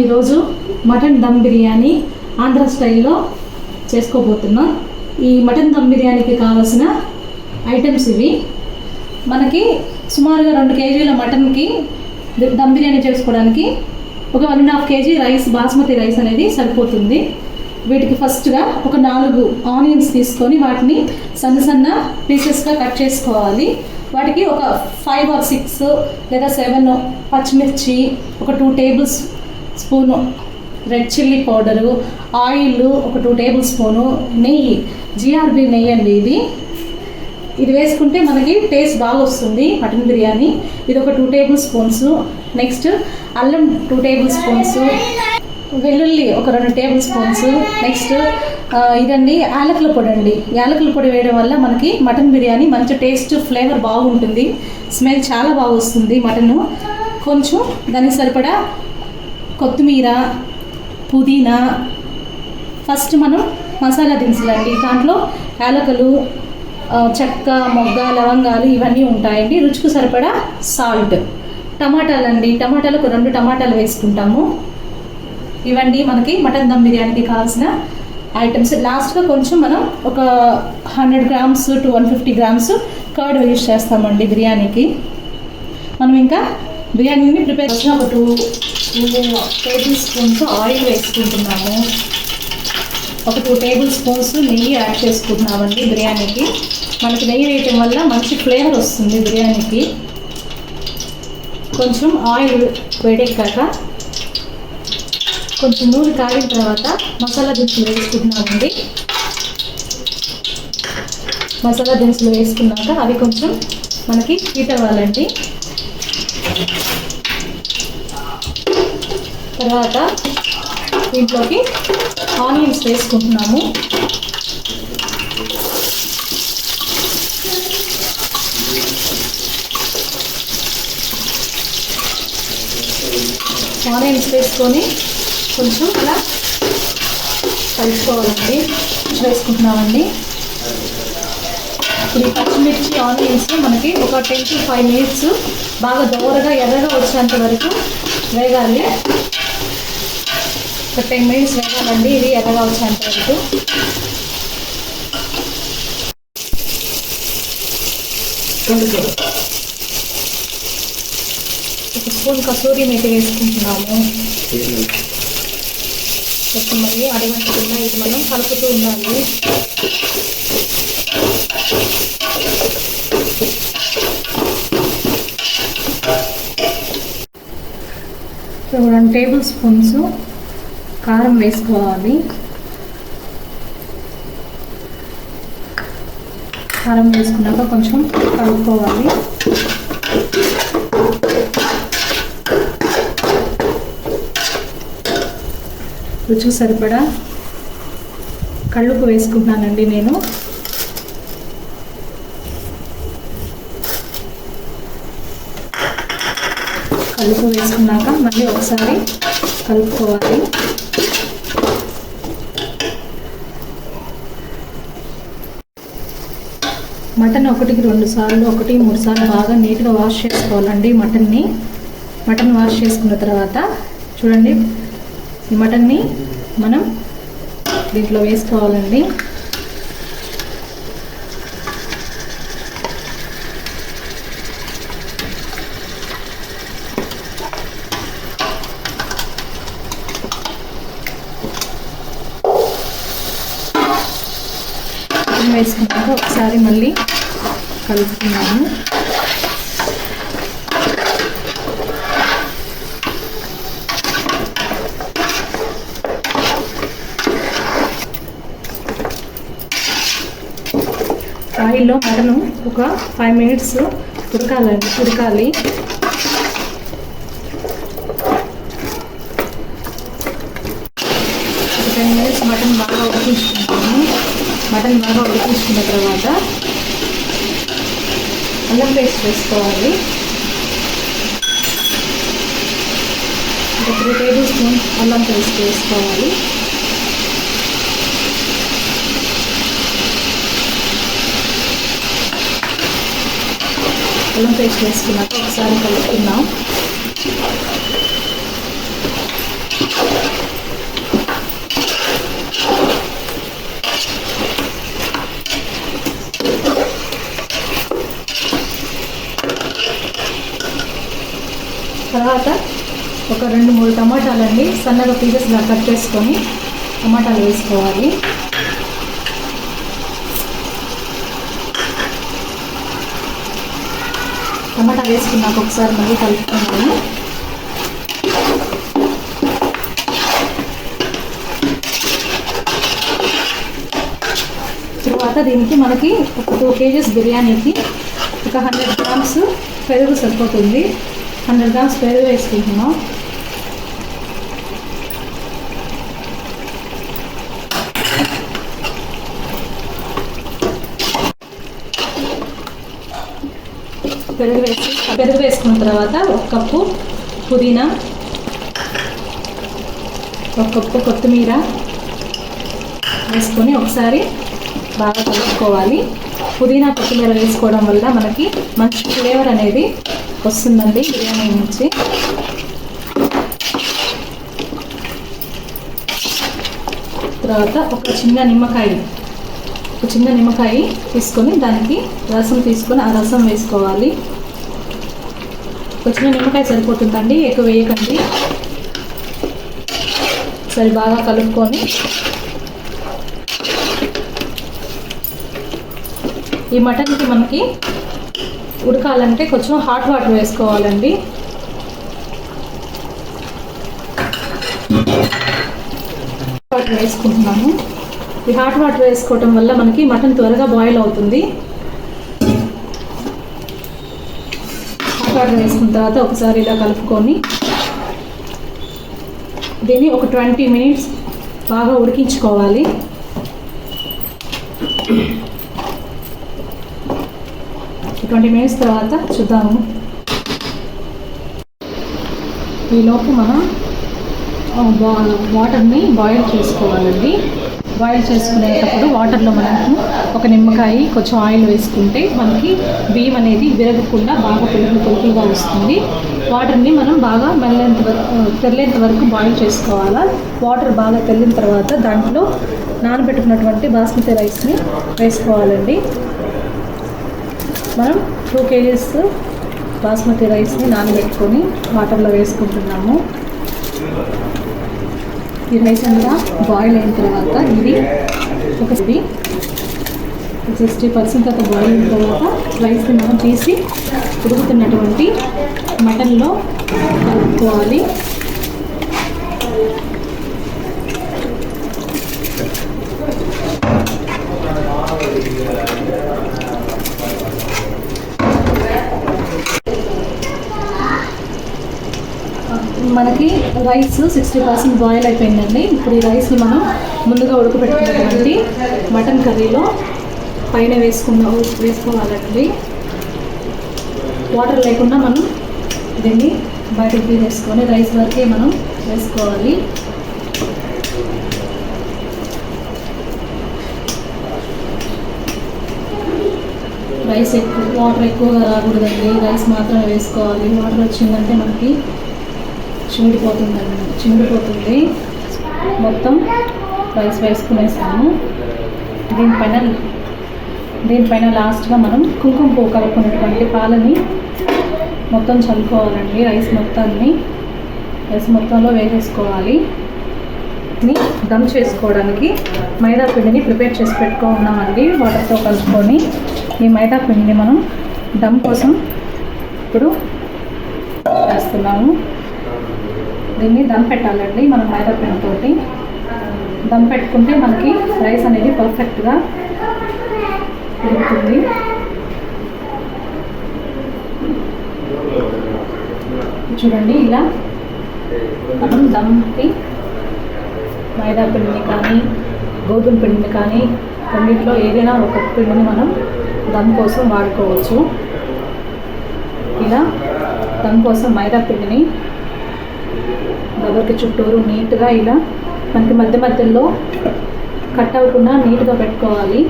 ఈరోజు మటన్ దమ్ బిర్యానీ ఆంధ్ర స్టైల్లో చేసుకోబోతున్నాం. ఈ మటన్ దమ్ బిర్యానీకి కావాల్సిన ఐటమ్స్ ఇవి. మనకి సుమారుగా 2 కేజీల మటన్కి దమ్ బిర్యానీ చేసుకోవడానికి ఒక 1.5 కేజీ రైస్, బాస్మతి రైస్ అనేది సరిపోతుంది. వీటికి ఫస్ట్గా ఒక 4 ఆనియన్స్ తీసుకొని వాటిని సన్న పీసెస్గా కట్ చేసుకోవాలి. వాటికి ఒక 5 or 6 లేదా 7 పచ్చిమిర్చి, ఒక 2 table spoon red chilli powder, oil ఒక 2 టేబుల్ స్పూను, నెయ్యి, GRB నెయ్యి అండి ఇది వేసుకుంటే మనకి టేస్ట్ బాగా వస్తుంది మటన్ బిర్యానీ. ఇది ఒక 2 టేబుల్ స్పూన్స్. నెక్స్ట్ అల్లం 2 టేబుల్ స్పూన్స్, వెల్లుల్లి ఒక 2 టేబుల్ స్పూన్స్. నెక్స్ట్ ఇదండి యాలకుల పొడి అండి. యాలకుల పొడి వేయడం వల్ల మనకి మటన్ బిర్యానీ మంచి టేస్ట్, ఫ్లేవర్ బాగుంటుంది, స్మెల్ చాలా బాగా వస్తుంది మటను. కొంచెం దానికి సరిపడా కొత్తిమీర, పుదీనా. ఫస్ట్ మనం మసాలా దినుసులండి. దాంట్లో యాలకులు, చెక్క, మొగ్గ, లవంగాలు ఇవన్నీ ఉంటాయండి. రుచికి సరిపడా సాల్ట్. టమాటాలండి, టమాటాలు ఒక 2 టమాటాలు వేసుకుంటాము. ఇవండి మనకి మటన్ దమ్ బిర్యానీకి కావాల్సిన ఐటమ్స్. లాస్ట్గా కొంచెం మనం ఒక 100 grams to 150 grams curd use చేస్తామండి బిర్యానీకి. మనం ఇంకా బిర్యానీని ప్రిపేర్ చేసిన ఒక 2 టేబుల్ స్పూన్స్ ఆయిల్ వేసుకుంటున్నాము. ఒక 2 టేబుల్ స్పూన్స్ నెయ్యి యాడ్ చేసుకుంటున్నామండి బిర్యానీకి. మనకి నెయ్యి వేయటం వల్ల మంచి ఫ్లేవర్ వస్తుంది బిర్యానీకి. కొంచెం ఆయిల్ వేడెక్కాక కొంచెం నూనె కాగిన తర్వాత మసాలా దినుసులు వేసుకుంటున్నామండి. మసాలా దినుసులు వేసుకున్నాక అవి కొంచెం మనకి హీట్ అవ్వాలండి. తర్వాత దీంట్లోకి ఆనియన్స్ వేసుకుంటున్నాము. ఆనియన్స్ వేసుకొని కొంచెం అలా కలుపుకోవాలండి. వేసుకుంటున్నామండి. ఇప్పుడు ఈ పచ్చిమిర్చి, ఆనియన్స్ మనకి ఒక 10 to 5 మినిట్స్ బాగా దోరగా ఎర్రగా వచ్చేంత వరకు వేగాలి. ఒక 10 మినిట్స్ వేగాలండి ఇది ఎర్రగా వచ్చేంత వరకు. ఒక స్పూన్ కసూరి మేతి వేసుకుంటున్నాము. కొంచెం మళ్ళీ అడగంటకుండా ఇది మనం కలుపుతూ ఉండాలి. సో 1 టేబుల్ స్పూన్స్ కారం వేసుకోవాలి. కారం వేసుకున్నాక కొంచెం కలుపుకోవాలి. రుచికి సరిపడా కళ్ళుప్పు వేసుకుంటున్నానండి నేను. కళ్ళుప్పు వేసుకున్నాక మళ్ళీ ఒకసారి కలుపుకోవాలి. మటన్ 1కి 2 సార్లు, 1, 3 సార్లు బాగా నీట్గా వాష్ చేసుకోవాలండి మటన్ వాష్ చేసుకున్న తర్వాత చూడండి ఈ మటన్ని మనం దీంట్లో వేసుకోవాలండి. వేసుకున్నాక ఒకసారి మళ్ళీ కలుపుకున్నాము. ఆయిల్లో మటను ఒక 5 మినిట్స్ ఉడకాలి. ఒక 10 మినిట్స్ మటన్ బాగా ఉడికించుకుంటాము. మటన్ బాగా ఉడికించుకున్న తర్వాత అల్లం పేస్ట్ వేసుకోవాలి. ఒక 3 టేబుల్ స్పూన్ అల్లం పేస్ట్ వేసుకోవాలి. అల్లం పేస్ట్ వేసుకున్నాక ఒకసారి కలుపుకుందాం. తర్వాత ఒక 2-3 టమాటాలండి సన్నగా పీసెస్గా కట్ చేసుకొని టమాటాలు వేసుకోవాలి. టమాటా వేసుకున్నాక ఒకసారి మళ్ళీ కలుపుకున్నాము. తర్వాత దీనికి మనకి ఒక 2 kgs బిర్యానీకి ఒక 100 grams పెరుగు సరిపోతుంది. 100 grams పెరుగు వేసుకుంటున్నాం. పెరుగు వేసుకున్న తర్వాత 1 కప్పు పుదీనా, 1 కప్పు కొత్తిమీర వేసుకొని ఒకసారి బాగా కలుపుకోవాలి. పుదీనా కొత్తిమీర వేసుకోవడం వల్ల మనకి మంచి ఫ్లేవర్ అనేది వస్తుందండి బిర్యానీ నుంచి. తర్వాత ఒక చిన్న నిమ్మకాయ తీసుకొని దానికి రసం తీసుకొని ఆ రసం వేసుకోవాలి. ఒక చిన్న నిమ్మకాయ సరిపోతుందండి, ఎక్కువ వేయకండి. సరి బాగా కలుపుకొని ఈ మటన్కి మనకి ఉడకాలంటే కొంచెం హాట్ వాటర్ వేసుకోవాలండి. వాటర్ వేసుకుంటున్నాము. ఈ హాట్ వాటర్ వేసుకోవటం వల్ల మనకి మటన్ త్వరగా బాయిల్ అవుతుంది. హాట్ వాటర్ వేసుకున్న తర్వాత ఒకసారి ఇలా కలుపుకొని దీన్ని ఒక 20 minutes బాగా ఉడికించుకోవాలి. ఒక 20 minutes తర్వాత చూద్దాము. ఈలోపు మనం వాటర్ని బాయిల్ చేసుకోవాలండి. బాయిల్ చేసుకునేటప్పుడు వాటర్లో మనకు ఒక నిమ్మకాయ, కొంచెం ఆయిల్ వేసుకుంటే మనకి బియ్యం అనేది విరగకుండా బాగా పొలుపులుగా వస్తుంది. వాటర్ని మనం బాగా తెల్లేంత వరకు బాయిల్ చేసుకోవాలి. వాటర్ బాగా తెల్లిన తర్వాత దాంట్లో నానబెట్టుకున్నటువంటి బాస్మతి రైస్ని వేసుకోవాలండి. మనం 2 kgs బాస్మతి రైస్ని నానబెట్టుకొని వాటర్లో వేసుకుంటున్నాము. ఈ రైస్ అంతా బాయిల్ అయిన తర్వాత ఇది 60% అంతా బాయిల్ అయిన తర్వాత రైస్ని మనం తీసి ఉడుకుతున్నటువంటి మటన్లో కలుపుకోవాలి. మనకి రైస్ 60% బాయిల్ అయిపోయిందండి. ఇప్పుడు ఈ రైస్ని మనం ముందుగా ఉడకబెట్టుకున్నటువంటి మటన్ కర్రీలో పైన వేసుకోవాలండి. వాటర్ లేకుండా మనం దీన్ని బయటకు తీసేసుకొని రైస్ వరకే మనం వేసుకోవాలి. రైస్ వాటర్ ఎక్కువగా రాకూడదండి, రైస్ మాత్రమే వేసుకోవాలి. వాటర్ వచ్చిందంటే మనకి చిమిడిపోతుంది. మొత్తం రైస్ వేసుకునేసాము. దీనిపైన లాస్ట్గా మనం కుంకుమ పువ్వు కలుపుకున్నటువంటి పాలని మొత్తం చల్లుకోవాలండి. రైస్ మొత్తంలో వేసేసుకోవాలి. దమ్ చేసుకోవడానికి మైదా పిండిని ప్రిపేర్ చేసి పెట్టుకున్నామండి. వాటర్తో కలుపుకొని ఈ మైదా పిండిని మనం దమ్ కోసం ఇప్పుడు వేస్తున్నాము. దీన్ని దమ్ పెట్టాలండి. మనం మైదా పిండితోటి దమ్ పెట్టుకుంటే మనకి రైస్ అనేది పర్ఫెక్ట్గా ఉడుకుతుంది. చూడండి, ఇలా మనం దమ్కి మైదా పిండిని కానీ గోధుమ పిండిని కానీ రెండింటిలో ఏదైనా ఒక పిండిని మనం దమ్ కోసం వాడుకోవచ్చు. ఇలా దమ్ కోసం మైదా పిండిని దగ్గరికి చుట్టూరు నీట్గా ఇలా మనకి మధ్యలో కట్ అవ్వకుండా నీట్గా పెట్టుకోవాలి.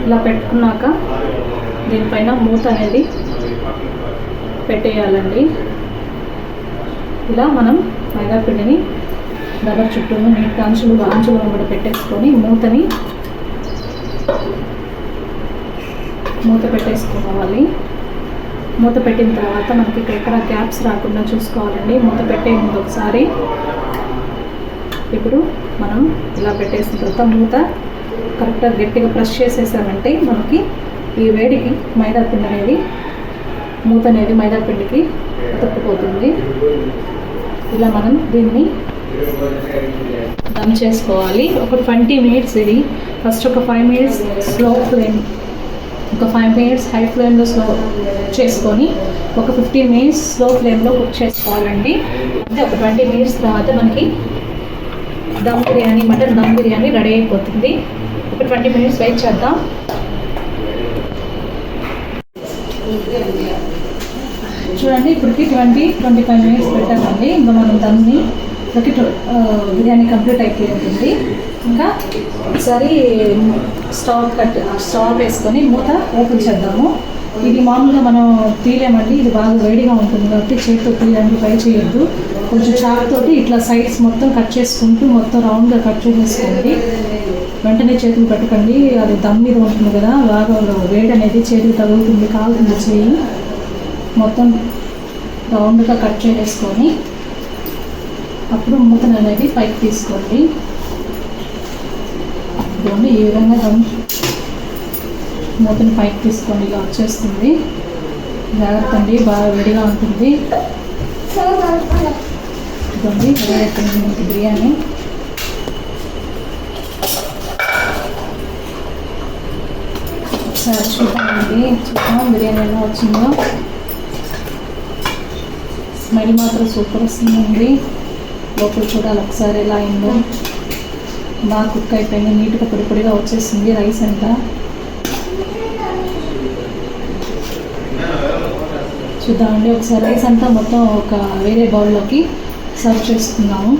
ఇలా పెట్టుకున్నాక దీనిపైన మూత అనేది పెట్టేయాలండి. ఇలా మనం మైదా పిండిని దగ్గర చుట్టూరు నీట్గా అంచులు కూడా పెట్టేసుకొని మూత పెట్టేసుకోవాలి. మూత పెట్టిన తర్వాత మనకి ఇక్కడ గ్యాప్స్ రాకుండా చూసుకోవాలండి. మూత పెట్టే ముందు ఒకసారి. ఇప్పుడు మనం ఇలా పెట్టేసిన తర్వాత మూత కరెక్ట్గా గట్టిగా ప్రెస్ చేసేసామంటే మనకి ఈ వేడికి మైదా పిండి అనేది మూత అనేది మైదా పిండికి అతుక్కుపోతుంది. ఇలా మనం దీన్ని దమ్ చేసుకోవాలి. ఒక 20 మినిట్స్. ఇది ఫస్ట్ ఒక 5 మినిట్స్ స్లో ఫ్లేమ్, ఒక 5 మినిట్స్ హై ఫ్లేమ్లో స్లో చేసుకొని ఒక 15 మినిట్స్ స్లో ఫ్లేమ్లో కుక్ చేసుకోవాలండి. అంటే ఒక 20 మినిట్స్ తర్వాత మనకి దమ్ బిర్యానీ, మటన్ దమ్ బిర్యానీ రెడీ అయిపోతుంది. ఒక 20 మినిట్స్ వెయిట్ చేద్దాం. చూడండి, ఇప్పటికి 20-25 మినిట్స్ పెట్టామండి. ఇంకా మనం దమ్ని బిర్యానీ కంప్లీట్ అయిపోయి ఉంటుంది. ఇంకా ఒకసారి స్టవ్ వేసుకొని మూత ఓపెన్ చేద్దాము. ఇది మామూలుగా మనం తీయలేమండి, ఇది బాగా వేడిగా ఉంటుంది కాబట్టి చేతితో తీయడానికి ట్రై చేయొద్దు. కొంచెం చాకుతోటి ఇట్లా సైడ్స్ మొత్తం కట్ చేసుకుంటూ మొత్తం రౌండ్గా కట్ చేసేసుకోండి. వెంటనే చేతులు పెట్టకండి, అది దమ్ మీద ఉంటుంది కదా, బాగా వేడి అనేది చేతికి తగులుతుంది, కాలుతుంది చేయి. మొత్తం రౌండ్గా కట్ చేసేసుకొని అప్పుడు మూతను అనేది పైకి తీసుకోండి. ఇదిగోండి, ఈ విధంగా దమ్ మూతను పైకి తీసుకోండి. ఇలా వచ్చేస్తుంది. జాగ్రత్త అండి, బాగా వేడిగా ఉంటుంది. ఇదిగోండి, రెడీ అయిపోయింది మనకి బిర్యానీ. ఒకసారి చూద్దామండి, బిర్యానీ ఎలా వచ్చిందో. స్మెల్ మాత్రం సూపర్ వస్తుందండి. లోపల చూడాలి ఒకసారి ఎలా అయిందో. బాగా కుక్ అయిపోయింది, నీట్గా పొడి పొడిగా వచ్చేసింది రైస్ అంతా. చూద్దామండి ఒకసారి. రైస్ అంతా మొత్తం ఒక వేరే బౌల్లోకి సర్వ్ చేసుకుందాము.